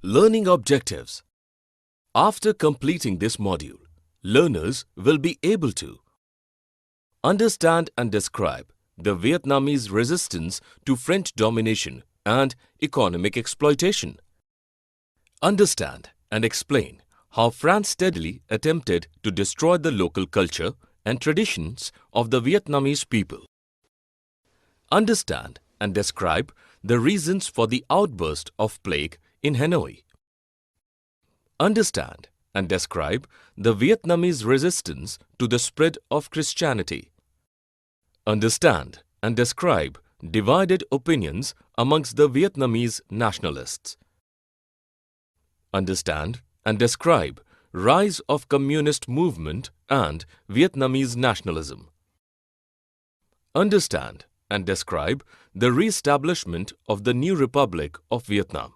Learning objectives. After completing this module, learners will be able to understand and describe the Vietnamese resistance to French domination and economic exploitation. Understand and explain how France steadily attempted to destroy the local culture and traditions of the Vietnamese people. Understand and describe the reasons for the outburst of plague in Hanoi. Understand and describe the Vietnamese resistance to the spread of Christianity. Understand and describe divided opinions amongst the Vietnamese nationalists. Understand and describe rise of communist movement and Vietnamese nationalism. Understand and describe the re-establishment of the new Republic of Vietnam.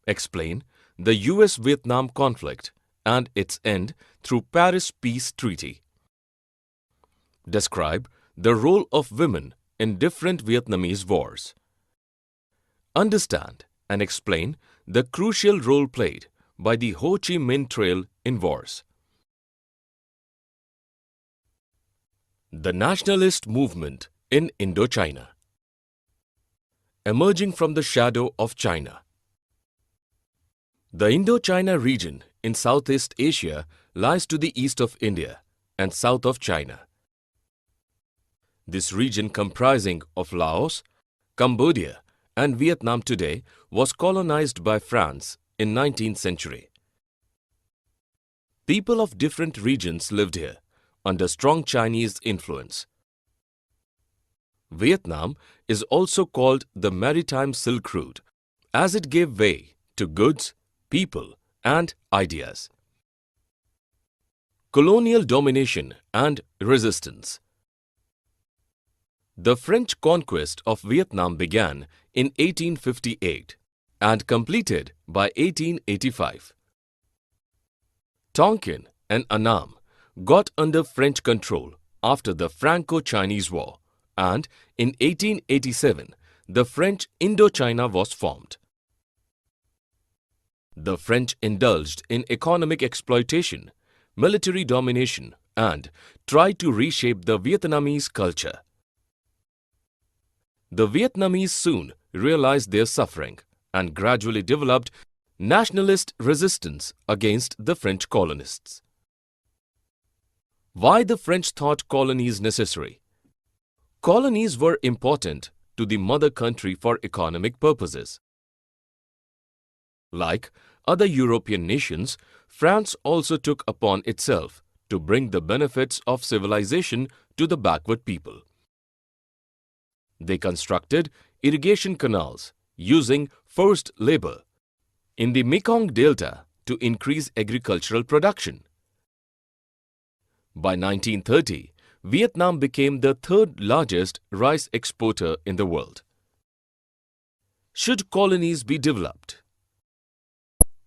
Explain the US-Vietnam conflict and its end through Paris Peace Treaty. Describe the role of women in different Vietnamese wars. Understand and explain the crucial role played by the Ho Chi Minh Trail in wars. The Nationalist Movement in Indo-China. Emerging from the shadow of China. The Indo-China region in Southeast Asia lies to the east of India and south of China. This region, comprising of Laos, Cambodia and Vietnam today, was colonized by France in 19th century. People of different regions lived here under strong Chinese influence. Vietnam is also called the Maritime Silk Route, as it gave way to goods, people and ideas. Colonial domination and resistance. The French conquest of Vietnam began in 1858 and completed by 1885. Tonkin and Annam got under French control after the Franco-Chinese War, and in 1887 the French Indo-China was formed. The French indulged in economic exploitation, military domination and tried to reshape the Vietnamese culture. The Vietnamese soon realized their suffering and gradually developed nationalist resistance against the French colonists. Why the French thought colonies necessary? Colonies were important to the mother country for economic purposes. Like other European nations, France also took upon itself to bring the benefits of civilization to the backward people. They constructed irrigation canals using forced labor in the Mekong Delta to increase agricultural production. By 1930, Vietnam became the third largest rice exporter in the world. Should colonies be developed?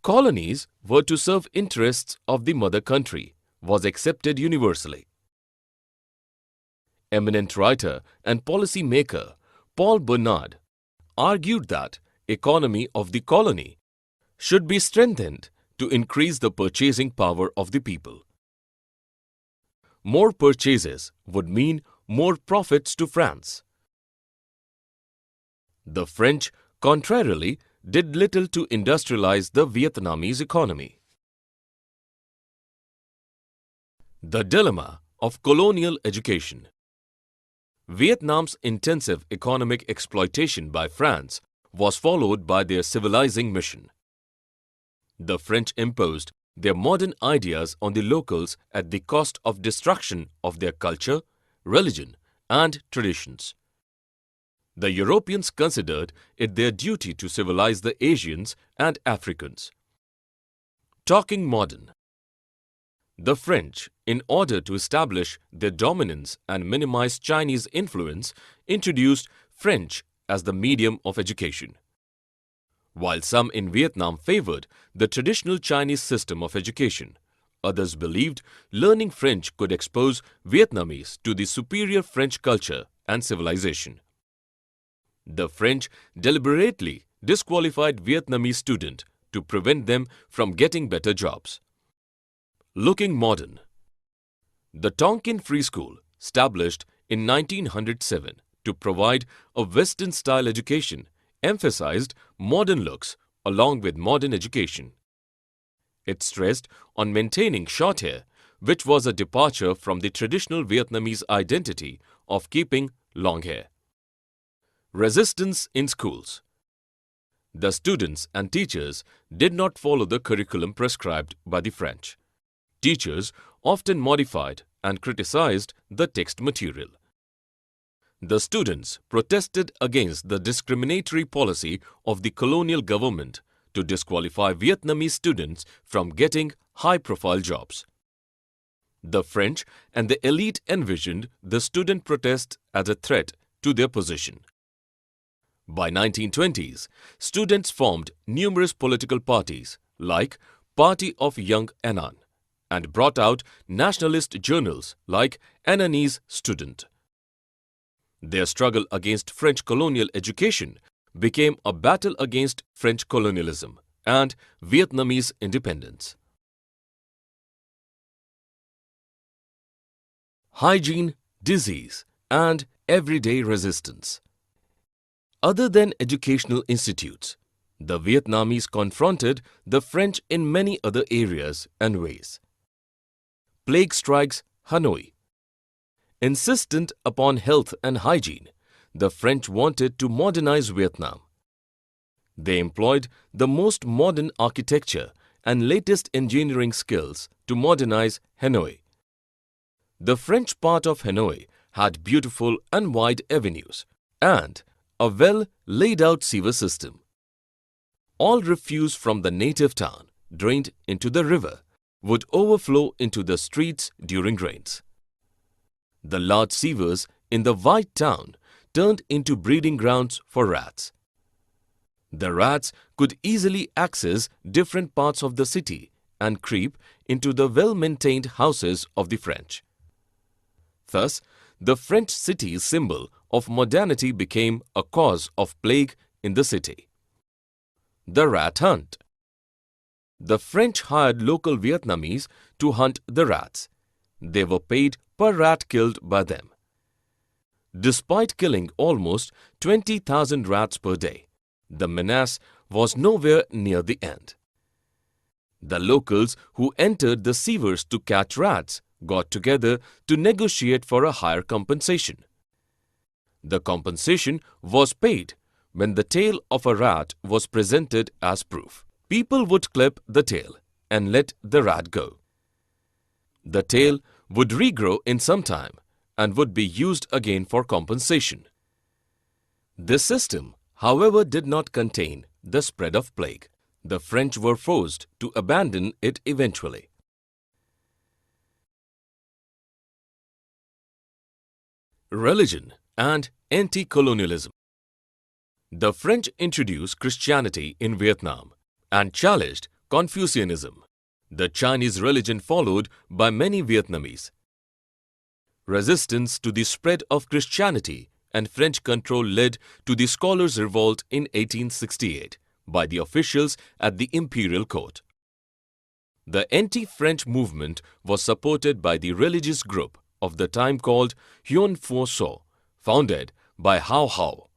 Colonies were to serve interests of the mother country was accepted universally. Eminent writer and policy maker Paul Bernard argued that economy of the colony should be strengthened to increase the purchasing power of the people. More purchases would mean more profits to France. The French, contrarily, did little to industrialize the Vietnamese economy. The dilemma of colonial education. Vietnam's intensive economic exploitation by France was followed by their civilizing mission. The French imposed their modern ideas on the locals at the cost of destruction of their culture, religion, and traditions. The Europeans considered it their duty to civilize the Asians and Africans. Talking modern. The French, in order to establish their dominance and minimize Chinese influence, introduced French as the medium of education. While some in Vietnam favored the traditional Chinese system of education, others believed learning French could expose Vietnamese to the superior French culture and civilization. The French deliberately disqualified Vietnamese students to prevent them from getting better jobs. Looking modern. The Tonkin Free School, established in 1907 to provide a Western-style education, emphasized modern looks along with modern education. It stressed on maintaining short hair, which was a departure from the traditional Vietnamese identity of keeping long hair. Resistance in schools. The students and teachers did not follow the curriculum prescribed by the French. Teachers often modified and criticized the text material. The students protested against the discriminatory policy of the colonial government to disqualify Vietnamese students from getting high-profile jobs. The French and the elite envisioned the student protest as a threat to their position. By 1920s, students formed numerous political parties like Party of Young Annan and brought out nationalist journals like Annanese Student. Their struggle against French colonial education became a battle against French colonialism and Vietnamese independence. Hygiene, disease, and everyday resistance. Other than educational institutes, the Vietnamese confronted the French in many other areas and ways. Plague strikes Hanoi. Insistent upon health and hygiene, the French wanted to modernize Vietnam. They employed the most modern architecture and latest engineering skills to modernize Hanoi. The French part of Hanoi had beautiful and wide avenues and a well-laid-out sewer system. All refuse from the native town, drained into the river, would overflow into the streets during rains. The large sewers in the White Town turned into breeding grounds for rats. The rats could easily access different parts of the city and creep into the well-maintained houses of the French. Thus, the French city's symbol of modernity became a cause of plague in the city. The rat hunt. The French hired local Vietnamese to hunt the rats. They were paid per rat killed by them. Despite killing almost 20,000 rats per day, the menace was nowhere near the end. The locals who entered the sewers to catch rats got together to negotiate for a higher compensation. The compensation was paid when the tail of a rat was presented as proof. People would clip the tail and let the rat go. The tail would regrow in some time and would be used again for compensation. This system, however, did not contain the spread of plague. The French were forced to abandon it eventually. Religion and anti-colonialism. The French introduced Christianity in Vietnam and challenged Confucianism, the Chinese religion followed by many Vietnamese. Resistance to the spread of Christianity and French control led to the Scholars' Revolt in 1868 by the officials at the imperial court. The anti-French movement was supported by the religious group of the time called Hyun Pho So, founded by Hao Hao.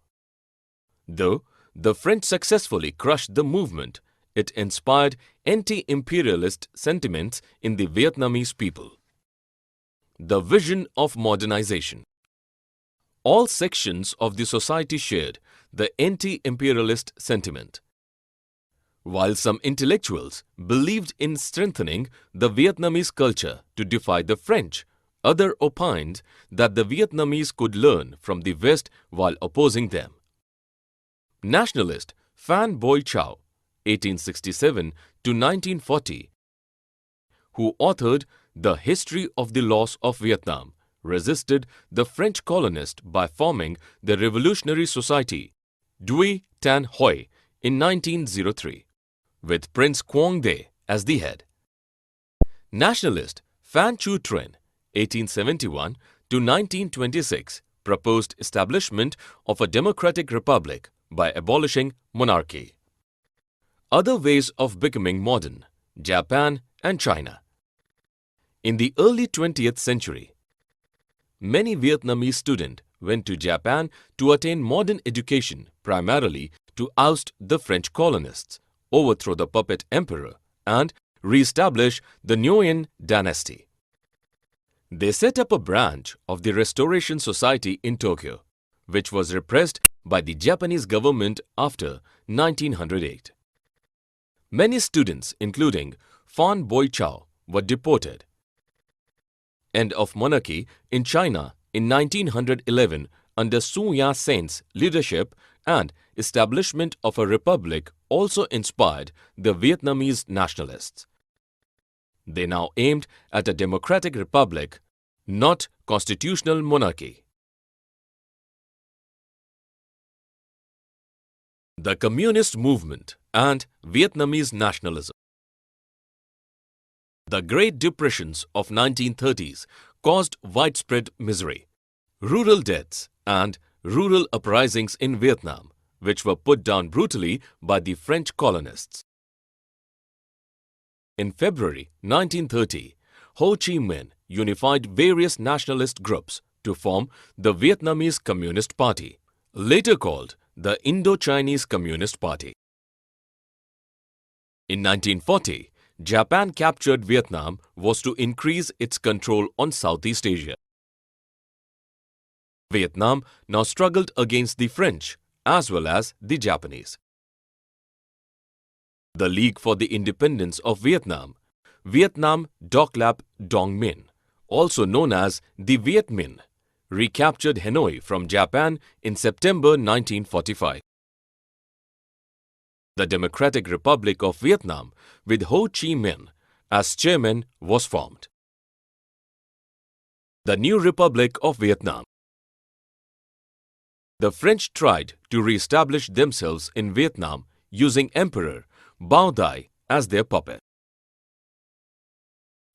Though the French successfully crushed the movement, it inspired anti-imperialist sentiments in the Vietnamese people. The vision of modernization. All sections of the society shared the anti-imperialist sentiment. While some intellectuals believed in strengthening the Vietnamese culture to defy the French, others opined that the Vietnamese could learn from the West while opposing them. Nationalist Phan Boi Chau, 1867 to 1940, who authored The History of the Loss of Vietnam, resisted the French colonists by forming the Revolutionary Society, Duy Tan Hoi, in 1903, with Prince Quang Để as the head. Nationalist Phan Chu Trinh, 1871 to 1926, proposed establishment of a democratic republic by abolishing monarchy. Other ways of becoming modern: Japan and China. In the early 20th century, many Vietnamese students went to Japan to attain modern education, primarily to oust the French colonists, overthrow the puppet emperor, and re-establish the Nguyen dynasty. They set up a branch of the Restoration Society in Tokyo, which was repressed by the Japanese government after 1908. Many students, including Fan Boichao, were deported. End of monarchy in China in 1911 under Sun Yat-sen's leadership and establishment of a republic also inspired the Vietnamese nationalists. They now aimed at a democratic republic, not constitutional monarchy. The Communist Movement and Vietnamese nationalism. The Great Depressions of 1930s caused widespread misery, rural deaths and rural uprisings in Vietnam, which were put down brutally by the French colonists. In February 1930, Ho Chi Minh unified various nationalist groups to form the Vietnamese Communist Party, later called the Indo-Chinese Communist Party. In 1940, Japan captured Vietnam was to increase its control on Southeast Asia. Vietnam now struggled against the French as well as the Japanese. The League for the Independence of Vietnam, Vietnam Doc Lap Dong Minh, also known as the Viet Minh, recaptured Hanoi from Japan in September 1945. The Democratic Republic of Vietnam, with Ho Chi Minh as chairman, was formed. The new Republic of Vietnam. The French tried to re-establish themselves in Vietnam using Emperor Bao Dai as their puppet.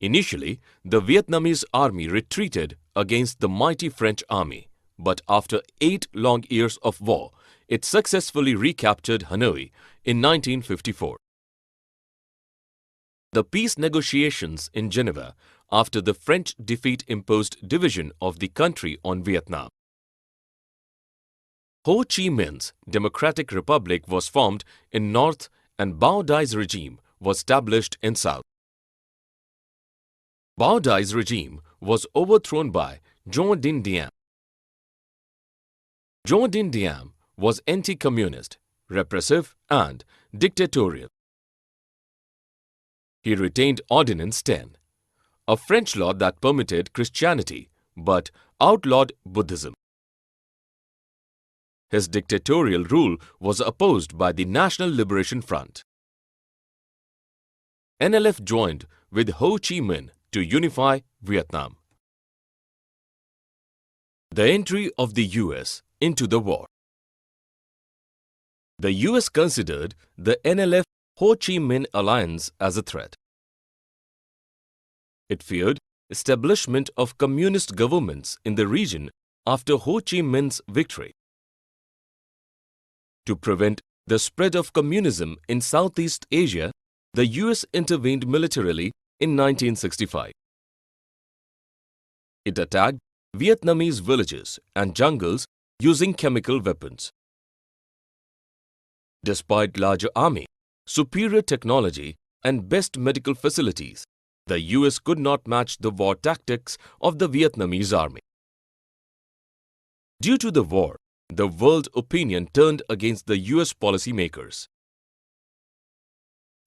Initially, the Vietnamese army retreated against the mighty French army, but after 8 long years of war, it successfully recaptured Hanoi in 1954. The peace negotiations in Geneva after the French defeat imposed division of the country on Vietnam. Ho Chi Minh's Democratic Republic was formed in north and Bao Dai's regime was established in south. Bao Dai's regime was overthrown by Dien Dinh Diem. Dien Dinh Diem was anti-communist, repressive and dictatorial. He retained Ordinance 10, a French law that permitted Christianity but outlawed Buddhism. His dictatorial rule was opposed by the National Liberation Front. NLF joined with Ho Chi Minh to unify Vietnam. The entry of the US into the war. The US considered the NLF-Ho Chi Minh alliance as a threat. It feared establishment of communist governments in the region after Ho Chi Minh's victory. To prevent the spread of communism in Southeast Asia, the US intervened militarily in 1965. It attacked Vietnamese villages and jungles using chemical weapons. Despite larger army, superior technology and best medical facilities, the US could not match the war tactics of the Vietnamese army. Due to the war, the world opinion turned against the US policymakers.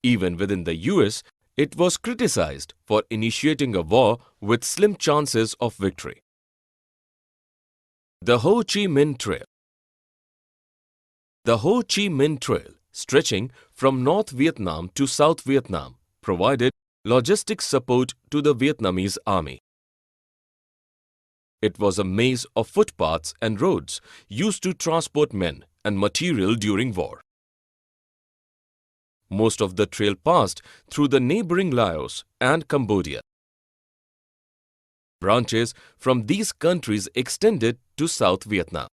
Even within the US, it was criticized for initiating a war with slim chances of victory. The Ho Chi Minh Trail. The Ho Chi Minh Trail, stretching from North Vietnam to South Vietnam, provided logistics support to the Vietnamese army. It was a maze of footpaths and roads used to transport men and material during war. Most of the trail passed through the neighboring Laos and Cambodia. Branches from these countries extended to South Vietnam.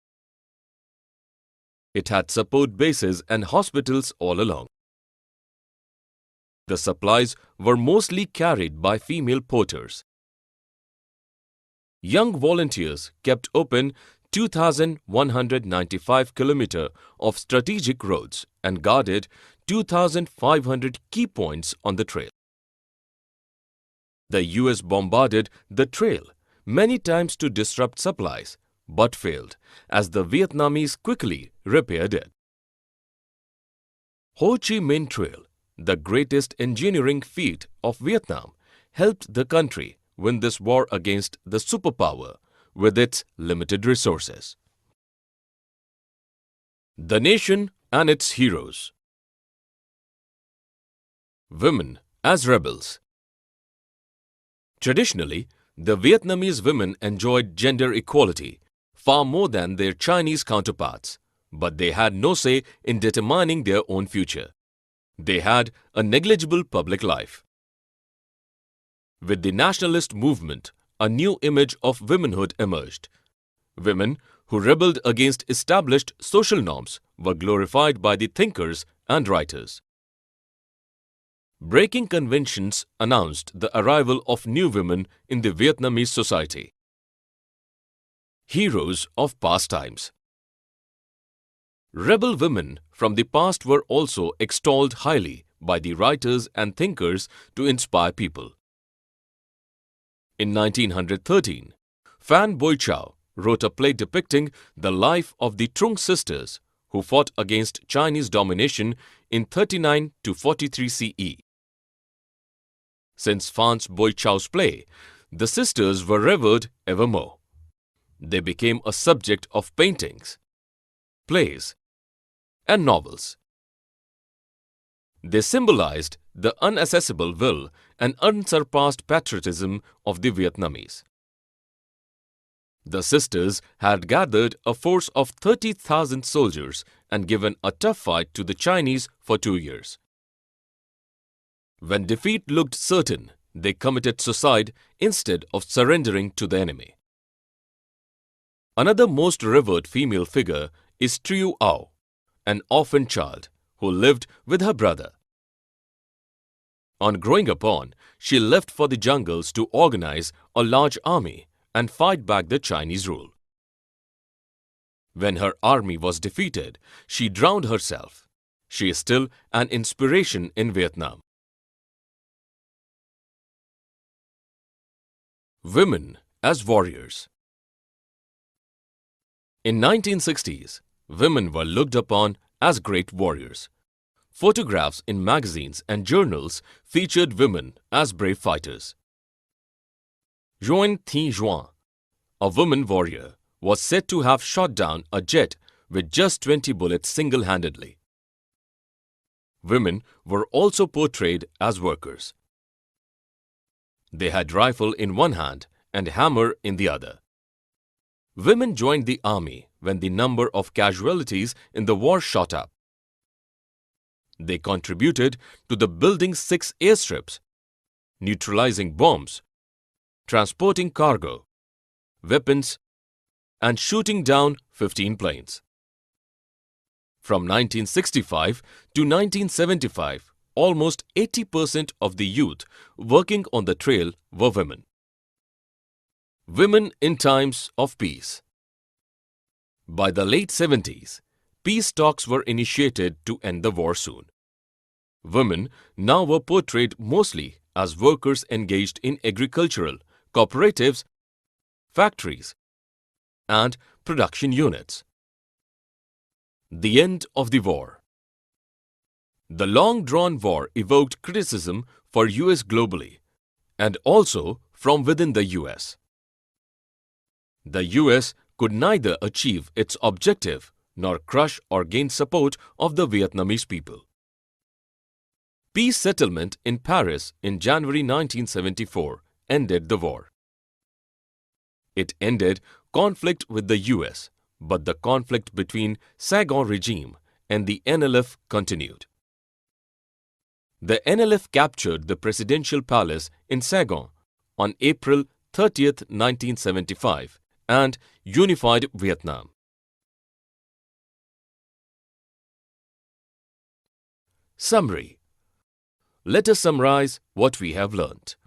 It had support bases and hospitals all along. The supplies were mostly carried by female porters. Young volunteers kept open 2,195 kilometers of strategic roads and guarded 2,500 key points on the trail. The US bombarded the trail many times to disrupt supplies, but failed as the Vietnamese quickly repaired it. Ho Chi Minh Trail, the greatest engineering feat of Vietnam, helped the country win this war against the superpower with its limited resources. The nation and its heroes. Women as rebels. Traditionally, the Vietnamese women enjoyed gender equality far more than their Chinese counterparts, but they had no say in determining their own future. They had a negligible public life. With the Nationalist Movement, a new image of womanhood emerged. Women who rebelled against established social norms were glorified by the thinkers and writers. Breaking conventions announced the arrival of new women in the Vietnamese society. Heroes of past times. Rebel women from the past were also extolled highly by the writers and thinkers to inspire people. In 1913, Phan Boi Chau wrote a play depicting the life of the Trung sisters who fought against Chinese domination in 39 to 43 CE. Since Phan Boi Chau's play, the sisters were revered evermore. They became a subject of paintings, plays, and novels. They symbolized the inaccessible will and unsurpassed patriotism of the Vietnamese. The sisters had gathered a force of 30,000 soldiers and given a tough fight to the Chinese for 2 years. When defeat looked certain, they committed suicide instead of surrendering to the enemy. Another most revered female figure is Trieu Ao, an orphan child who lived with her brother. On growing upon, she left for the jungles to organize a large army and fight back the Chinese rule. When her army was defeated, she drowned herself. She is still an inspiration in Vietnam. Women as warriors. In 1960s, women were looked upon as great warriors. Photographs in magazines and journals featured women as brave fighters. Nguyen Thi Duong, a woman warrior, was said to have shot down a jet with just 20 bullets single-handedly. Women were also portrayed as workers. They had rifle in one hand and hammer in the other. Women joined the army when the number of casualties in the war shot up. They contributed to the building 6 airstrips, neutralizing bombs, transporting cargo, weapons, and shooting down 15 planes. From 1965 to 1975, almost 80% of the youth working on the trail were women. Women in times of peace. By the late 70s, peace talks were initiated to end the war soon. Women now were portrayed mostly as workers engaged in agricultural, cooperatives, factories, and production units. The end of the war. The long-drawn war evoked criticism for US globally and also from within the US. The US could neither achieve its objective nor crush or gain support of the Vietnamese people. Peace settlement in Paris in January 1974 ended the war. It ended conflict with the US, but the conflict between Saigon regime and the NLF continued. The NLF captured the presidential palace in Saigon on April 30, 1975 and unified Vietnam. Summary. Let us summarize what we have learnt.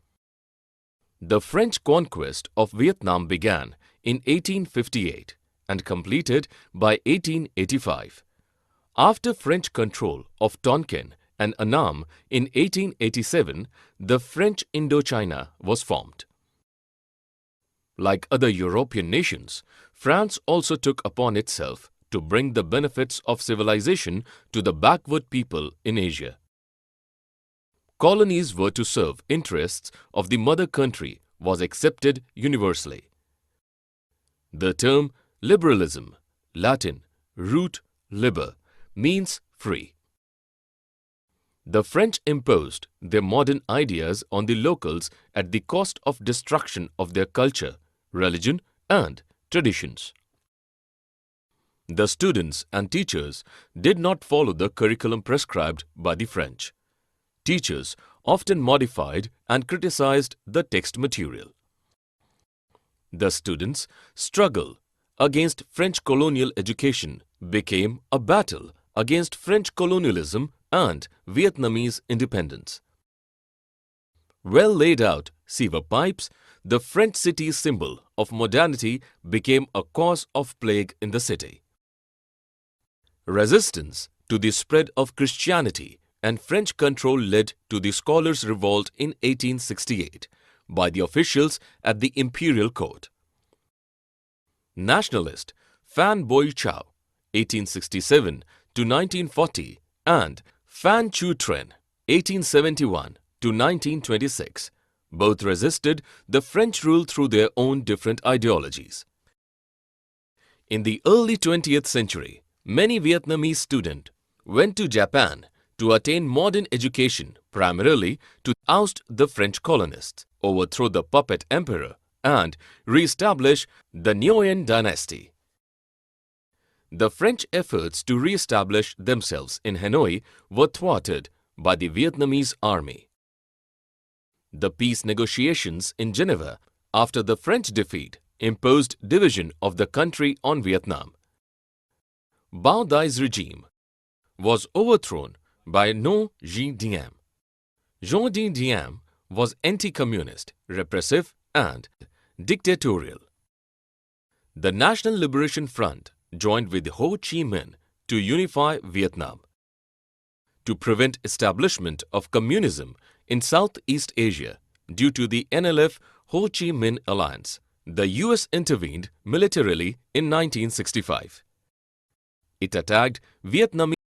The French conquest of Vietnam began in 1858 and completed by 1885. After French control of Tonkin and Annam in 1887, the French Indo-China was formed. Like other European nations, France also took upon itself to bring the benefits of civilization to the backward people in Asia. Colonies were to serve interests of the mother country was accepted universally. The term liberalism, Latin, root liber, means free. The French imposed their modern ideas on the locals at the cost of destruction of their culture, religion, and traditions. The students and teachers did not follow the curriculum prescribed by the French. Teachers often modified and criticized the text material. The students' struggle against French colonial education became a battle against French colonialism and Vietnamese independence. Well laid out sewer pipes, the French city's symbol of modernity became a cause of plague in the city. Resistance to the spread of Christianity and French control led to the Scholars' Revolt in 1868 by the officials at the imperial court. Nationalist Phan Boi Chau, 1867 to 1940, and Phan Chu Trinh, 1871 to 1926, both resisted the French rule through their own different ideologies. In the early 20th century, many Vietnamese students went to Japan to attain modern education, primarily to oust the French colonists, overthrow the puppet emperor, and re-establish the Nguyen dynasty. The French efforts to re-establish themselves in Hanoi were thwarted by the Vietnamese army. The peace negotiations in Geneva after the French defeat imposed division of the country on Vietnam. Bao Dai's regime was overthrown by Ngo Dinh Diem. Ngo Dinh Diem was anti-communist, repressive, and dictatorial. The National Liberation Front joined with Ho Chi Minh to unify Vietnam. To prevent establishment of communism in Southeast Asia due to the NLF Ho Chi Minh alliance, the US intervened militarily in 1965. It attacked Vietnamese